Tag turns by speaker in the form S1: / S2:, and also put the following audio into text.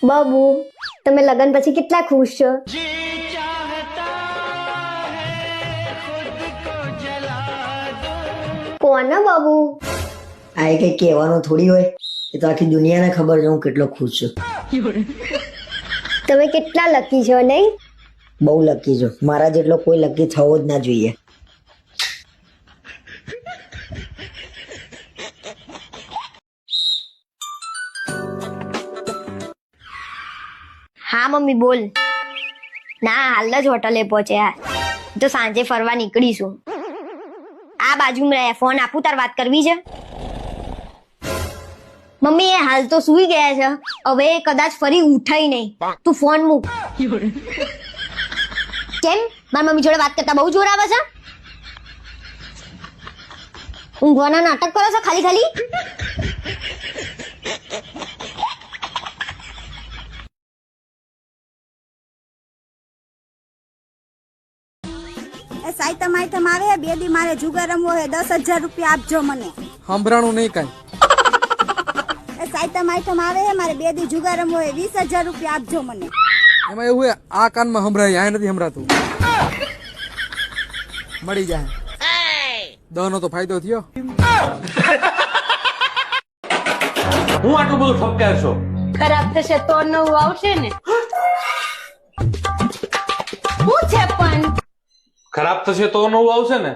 S1: બાબુ, તમે લગન પછી કેટલા ખુશ છો? કોના બાબુ?
S2: આ એ કઈ કહેવાનું થોડી હોય, એ તો આખી દુનિયાને ખબર છે હું કેટલો ખુશ છું.
S1: તમે કેટલા લકી છો નહીં?
S2: બહુ લકી છું. મારા જેટલો કોઈ લકી થવો જ ના જોઈએ.
S1: હા મમ્મી બોલ. ના, હાલ જ હોટલે પહોંચ્યા, તો સાંજે ફરવા નીકળીશું. આ બાજુમાં રહ્યા, ફોન આપું, તાર વાત કરવી છે. મમ્મી એ હાલ તો સૂઈ ગયા છે, હવે કદાચ ફરી ઉઠાય નહીં. તું ફોન મૂક. કેમ, મારી મમ્મી જોડે વાત કરતા બહુ જોર આવે છે? ઊંઘવાના નાટક કરો છો ખાલી ખાલી?
S3: સાયતમ આઈટમ આવે બે દી મારે જુગાર રમવો હે 10,000 રૂપિયા આપજો મને.
S4: સાંભળાણું નહીં કઈ.
S3: સાયતમ આઈટમ આવે હે મારે બે દી જુગાર રમવો હે 20,000 રૂપિયા આપજો મને.
S4: એમાં એવું હે આ કાનમાં સંભળાય આ નથી સંભળાતું. મળી જાય 10 નો તો ફાયદો થયો.
S5: હું આટલું બધું ઠપકાર છો?
S6: ખરાબ થશે તો નવું આવશે ને. શું છે પણ
S5: ખરાબ થશે તો નવું આવશે ને.